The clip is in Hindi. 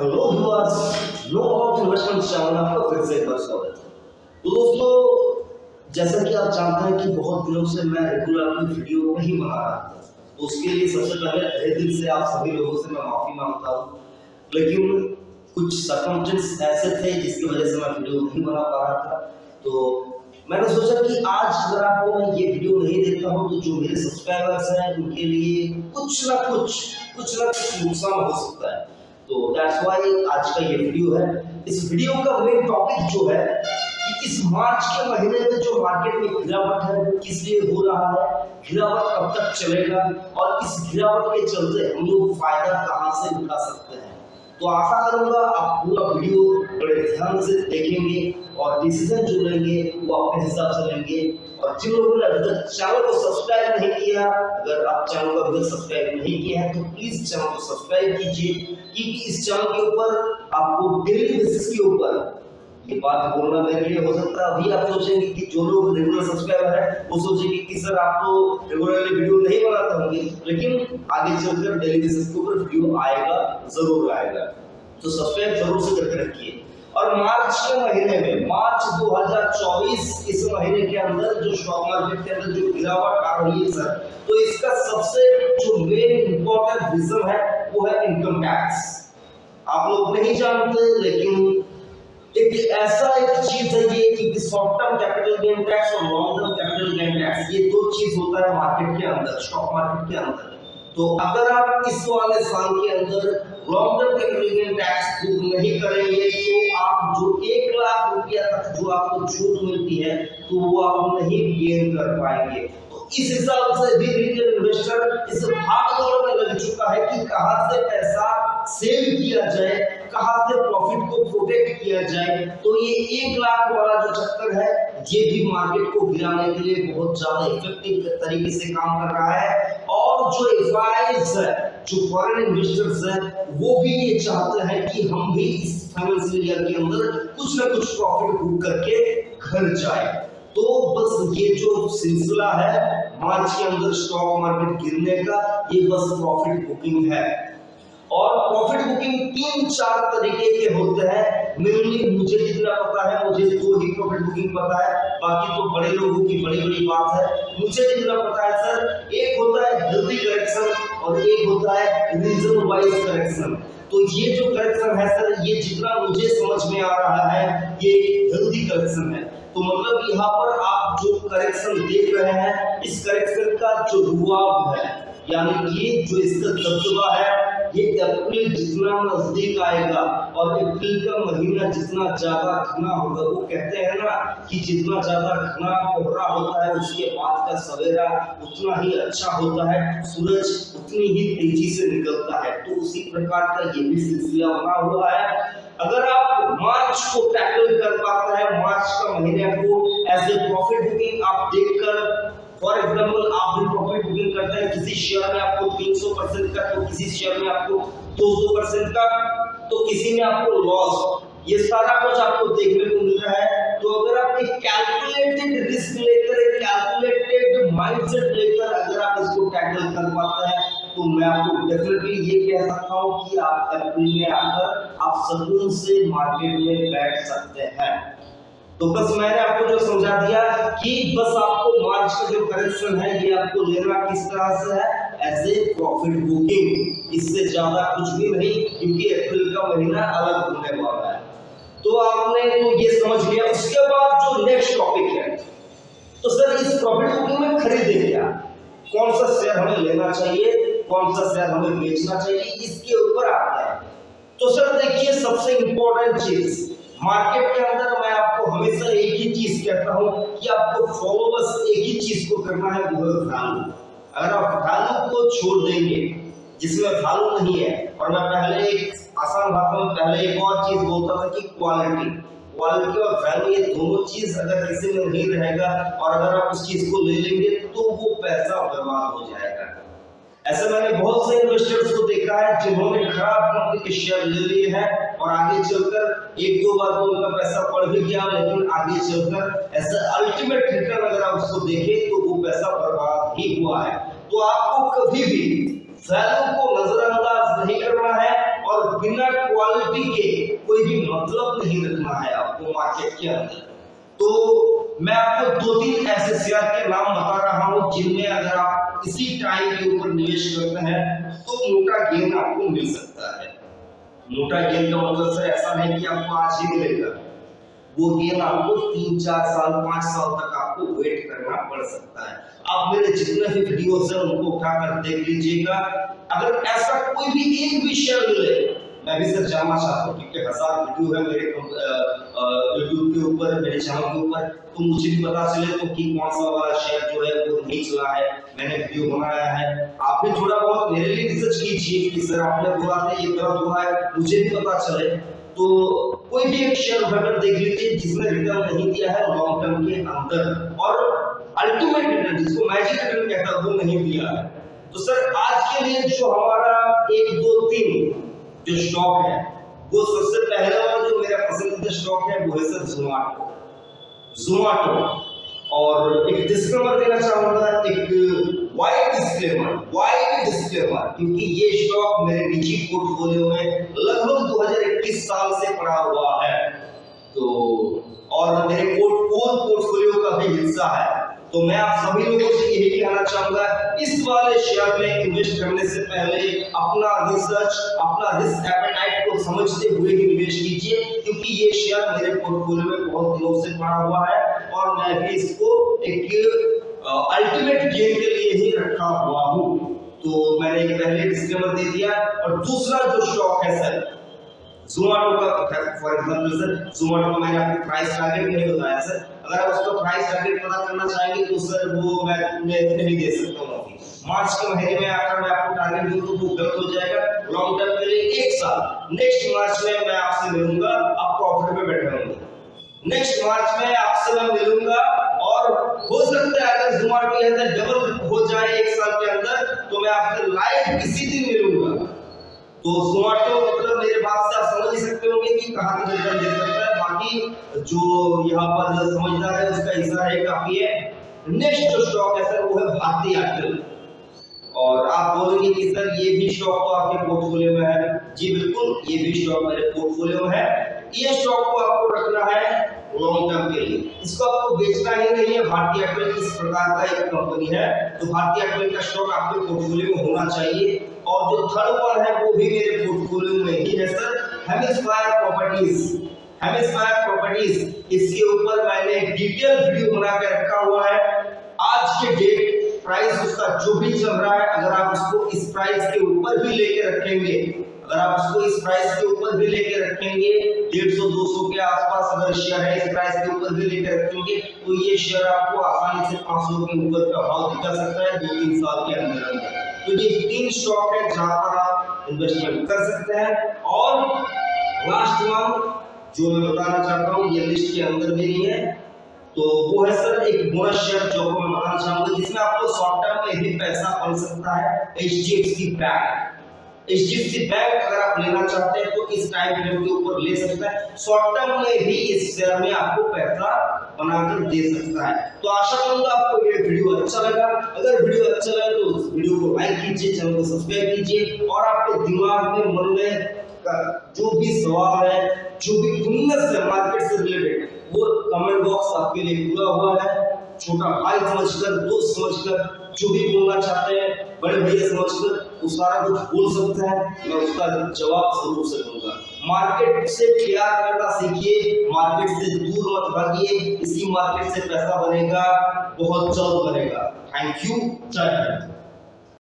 Hello viewers, know about investment channel में आपका फिर से एक बार स्वागत है। तो दोस्तों, जैसा कि आप जानते हैं कि बहुत दिनों से मैं रेगुलर अपनी वीडियो नहीं बना रहा था, तो उसके लिए सबसे पहले तहे दिल से आप सभी लोगों से मैं माफी मांगता हूँ। लेकिन कुछ सर्कमस्टेंस ऐसे थे जिसकी वजह से मैं वीडियो नहीं बना पा रहा था। तो मैंने सोचा कि आज अगर आपको मैं ये वीडियो नहीं देखता हूँ तो जो मेरे सब्सक्राइबर्स हैं उनके लिए कुछ ना कुछ नुकसान हो सकता है। तो दैट्स व्हाई आज का ये वीडियो है। इस वीडियो का मेन टॉपिक जो है कि इस मार्च के महीने में जो मार्केट में गिरावट है वो किस लिए हो रहा है, गिरावट कब तक चलेगा और इस गिरावट के चलते हम लोग फायदा कहां से उठा सकते हैं। तो आशा करूंगा आप पूरा वीडियो बड़े ध्यान से देखेंगे और डिसीजन जो लेंगे वो अपने हिसाब से लेंगे। और जिन लोगों ने अभी तक चैनल को सब्सक्राइब नहीं किया, अगर आप चैनल को अभी तक सब्सक्राइब नहीं किया है तो प्लीज चैनल को सब्सक्राइब कीजिए, क्योंकि इस चैनल के ऊपर आपको डेली बेसिस के ऊपर ये बात बोलना मेरे लिए हो सकता है अभी आप सोचेंगे कि जो लोग रेगुलर सब्सक्राइबर है वो सोचेंगे कि सर आप तो रेगुलरली वीडियो नहीं बनाते होंगे, लेकिन आगे चलकर डेली बेसिस के ऊपर वीडियो आएगा, जरूर आएगा। तो सब्सक्राइब जरूर से करके रखिए। और मार्च के महीने में, मार्च 2024 इस महीने के अंदर जो स्टॉक मार्केट के अंदर जो गिरावट आ रही है सर, तो इसका सबसे जो मेन इंपॉर्टेंट रीजन है वो है इनकम टैक्स। आप लोग नहीं जानते, लेकिन एक ऐसा एक चीज है ये कि short term capital gain tax और long term capital gain tax, ये दो चीज होता है मार्केट के अंदर, स्टॉक मार्केट के अंदर। तो अगर आप इस वाले साल के अंदर long term capital gain tax book नहीं करेंगे तो आप जो 1 लाख रुपया तक जो आपको छूट मिलती है तो वो आप नहीं गेन कर पाएंगे। तो इस हिसाब से भी रिटेल इन्वेस्टर इस भाग दौड़ में लग चुका है कि कहां से पैसा सेव किया जाए, कहां से प्रॉफिट को प्रोटेक्ट किया जाए। तो ये 1 लाख वाला जो चक्कर है ये भी मार्केट को गिराने के लिए बहुत ज्यादा इफेक्टिव तरीके से काम कर रहा है। और जो एफआईज है, जो फॉरेन इन्वेस्टर्स है, वो भी ये चाहते हैं कि हम भी इस फाइनेंशियल ईयर के अंदर कुछ ना कुछ प्रॉफिट बुक करके घर जाए। तो बस ये जो सिलसिला है मार्च के अंदर स्टॉक मार्केट गिरने का, ये बस प्रॉफिट बुकिंग है। और प्रॉफिट बुकिंग 3-4 तरीके के होते हैं। मेनली मुझे जितना पता है, मुझे 2 ही प्रॉफिट बुकिंग पता है, बाकी तो बड़े लोगों की बड़ी बड़ी बात है। मुझे जितना पता है सर, एक होता है हेल्दी करेक्शन और एक होता है रीजन वाइज करेक्शन। तो ये जो करेक्शन है सर, ये जितना मुझे समझ में आ रहा है ये हेल्दी करेक्शन है। तो मतलब यहाँ पर आप जो करेक्शन देख रहे हैं, इस करेक्शन का जो रुआब है, यानी कि जो इसका दबदबा है, ये अप्रैल जितना नजदीक आएगा और अप्रैल का महीना जितना ज्यादा घना होगा, वो कहते हैं ना कि जितना ज्यादा घना कोहरा होता है उसके बाद का सवेरा उतना ही अच्छा होता है, सूरज उतनी ही तेजी से निकलता है। तो उसी प्रकार का ये भी सिलसिला बना हुआ है। अगर आप मार्च को टैकल कर पाता है, मार्च का महीने को एज ए प्रॉफिट बुकिंग आप देखकर, फॉर एग्जाम्पल आप भी प्रॉफिट बुकिंग करते हैं, किसी शेयर में आपको 300% का, तो किसी शेयर में आपको 200% का, तो किसी में आपको लॉस, ये सारा कुछ आपको देखने को मिल रहा है। तो अगर आप एक कैलकुलेटेड रिस्क लेकर, एक कैलकुलेटेड माइंडसेट लेकर अगर आप इसको टैकल कर पाते हैं, तो मैं आपको डेफिनेटली ये कह सकता हूँ कि आप अप्रैल में आकर आप सुकून से मार्केट में बैठ सकते हैं। तो बस मैंने आपको जो समझा दिया कि बस आपको मार्च का जो करेक्शन है ये आपको लेना किस तरह से है, एज ए प्रॉफिट बुकिंग, इससे ज्यादा कुछ भी नहीं, क्योंकि अप्रैल का महीना अलग होने वाला है। तो आपने तो ये समझ लिया। उसके बाद जो नेक्स्ट टॉपिक है, तो सर इस प्रॉफिट बुकिंग में खरीदे क्या, कौन सा शेयर हमें लेना चाहिए, कौन सा शेयर हमें बेचना चाहिए, इसके ऊपर आता है। तो सर देखिए, सबसे इंपॉर्टेंट चीज मार्केट के अंदर मैं आपको हमेशा एक ही चीज कहता हूं कि आपको फॉलो बस एक ही चीज को करना है, वो है वैल्यू। अगर आप वैल्यू को छोड़ देंगे जिसमें वैल्यू नहीं है, और मैं पहले एक आसान भाषा में पहले एक और चीज बोलता था कि क्वालिटी और वैल्यू, ये दोनों चीज अगर किसी में नहीं रहेगा और अगर आप उस चीज को ले लेंगे तो वो पैसा बर्बाद हो जाएगा। ऐसे मैंने बहुत से इन्वेस्टर्स को देखा है जिन्होंने खराब कंपनी के शेयर ले लिए हैं और आगे चलकर 1-2 बार तो उनका पैसा बढ़ भी गया, लेकिन आगे चलकर ऐसा अल्टीमेट रिटर्न अगर आप उसको देखें तो वो पैसा बर्बाद ही हुआ है। तो आपको कभी भी वैल्यू को नजरअंदाज नहीं करना है और बिना क्वालिटी के कोई भी मतलब नहीं रखना है आपको मार्केट के अंदर। तो मैं आपको 2-3 ऐसे शेयर के नाम बता रहा हूं जिनमें अगर आप इसी टाइम के ऊपर निवेश करते हैं तो मोटा गेन आपको मिल सकता है। मोटा गेन का मतलब सर ऐसा नहीं कि आपको आज ही मिलेगा, वो गेन आपको 3-4 साल 5 साल तक आपको वेट करना पड़ सकता है। आप मेरे जितने भी वीडियोस हैं उनको उठाकर देख लीजिएगा। अगर ऐसा कोई भी एक भी शेयर मिले, मैं भी सर जानना चाहता हूँ क्योंकि 1000 वीडियो है मेरे यूट्यूब के ऊपर, मेरे चैनल के ऊपर, तो मुझे भी पता चले तो कि कौन सा वाला शेयर जो है वो नहीं चला है, मैंने वीडियो बनाया है। आप भी थोड़ा बहुत मेरे लिए रिसर्च कीजिए कि सर आपने बोला था ये गलत हुआ है, मुझे भी पता चले। तो कोई भी एक शेयर उठाकर देख लीजिए जिसने रिटर्न नहीं दिया है लॉन्ग टर्म के अंदर, और अल्टीमेट रिटर्न जिसको मैजिक रिटर्न कहता है वो नहीं दिया है। तो सर आज के लिए जो हमारा 1 2 3 जो स्टॉक है, वो सबसे पहला वाला जो मेरा पसंदीदा स्टॉक है वो है सर ज़ोमैटो। और एक डिस्क्लेमर देना चाहूंगा, एक वाइड डिस्क्लेमर, क्योंकि ये स्टॉक मेरे निजी पोर्टफोलियो में लगभग 2021 साल से पड़ा हुआ है, तो और मेरे पोर्टफोलियो का भी हिस्सा है। तो मैं आप सभी लोगों से यही कहना चाहूंगा, इस वाले शेयर में इन्वेस्ट करने से पहले अपना रिसर्च, अपना रिस्क एपेटाइट को समझते हुए ही निवेश कीजिए, क्योंकि ये शेयर मेरे पोर्टफोलियो में बहुत दिनों से पड़ा हुआ है और मैं भी इसको एक अल्टीमेट गेन के लिए ही रखा हुआ हूं। तो मैंने एक पहले डिस्क्लेमर दे दिया। और दूसरा जो स्टॉक है सर ज़ोमैटो का, फॉर एग्जांपल सर ज़ोमैटो को मैंने आपको प्राइस टारगेट नहीं बताया सर, अगर आप उसका प्राइस टारगेट पता करना चाहेंगे तो सर वो मैं नहीं दे सकता हूँ। मार्च के महीने में आकर मैं आपको टारगेट दूं तो वो गलत हो जाएगा। लॉन्ग टर्म के लिए 1 साल, नेक्स्ट मार्च में मैं आपसे मिलूंगा, आप प्रॉफिट में बैठे होंगे। नेक्स्ट मार्च में आपसे मैं मिलूंगा और हो सकता है अगर ज़ोमैटो ये डबल हो जाए 1 साल के अंदर तो मैं आपसे लाइव किसी दिन मिलूंगा। तो ज़ोमैटो मतलब मेरे बात से आप समझ ही सकते होंगे कि कहां तक रिटर्न दे सकता है। बाकी जो यहाँ पर समझदार है उसका हिस्सा है काफी है। नेक्स्ट जो स्टॉक है सर वो है भारती एयरटेल। और आप बोलेंगे कि सर ये भी स्टॉक तो आपके पोर्टफोलियो में है। जी बिल्कुल, ये भी स्टॉक मेरे पोर्टफोलियो में है। ये स्टॉक को आपको रखना है लॉन्ग टर्म के लिए, इसको आपको बेचना ही नहीं है। भारती एयरटेल इस प्रकार का एक कंपनी है, तो भारती एयरटेल का स्टॉक आपके पोर्टफोलियो में होना चाहिए। और जो थर्ड वन है वो भी मेरे पोर्टफोलियो में ही है सर, हेमिस्फायर प्रॉपर्टीज। इसके ऊपर मैंने एक डिटेल वीडियो बना के रखा हुआ है। आज के डेट प्राइस उसका जो भी चल रहा है, अगर आप उसको इस प्राइस के ऊपर भी लेके रखेंगे, अगर आप उसको इस प्राइस के ऊपर भी लेके रखेंगे 150-200 के आसपास अगर शेयर है, इस प्राइस के ऊपर भी लेके रखेंगे तो ये शेयर आपको आसानी से 500 के ऊपर का भाव दिखा सकता है 2-3 साल के अंदर। तो ये 3 स्टॉक है जहां पर आप इन्वेस्टमेंट कर सकते हैं। और लास्ट वन जो मैं बताना चाहता हूँ, ये लिस्ट के अंदर मेरी है, तो वो है सर एक बोनस शेयर जो मैं बताना चाहूंगा जिसमें आपको शॉर्ट टर्म में भी पैसा बन सकता है। HDFC बैंक अगर आप लेना चाहते हैं तो इस टाइम फ्रेम के ऊपर ले सकता है, शॉर्ट टर्म में भी इस शेयर में आपको पैसा बनाकर दे सकता है। तो आशा करूंगा आपको ये वीडियो अच्छा लगा। अगर वीडियो अच्छा लगा तो उस वीडियो को लाइक कीजिए, चैनल को सब्सक्राइब कीजिए, और आपके दिमाग में मन में जो भी सवाल है, जो भी दुनिया से मार्केट से रिलेटेड, वो कमेंट बॉक्स आपके लिए खुला हुआ है। छोटा भाई समझकर, दोस्त समझकर, जो भी बोलना चाहते हैं, बड़े भैया समझकर वो सारा कुछ बोल सकते हैं, मैं उसका जवाब जरूर से दूंगा। मार्केट से प्यार करना सीखिए, मार्केट से दूर मत भागिए, इसी मार्केट से पैसा बनेगा, बहुत जल्द बनेगा। थैंक यू, जय हिंद।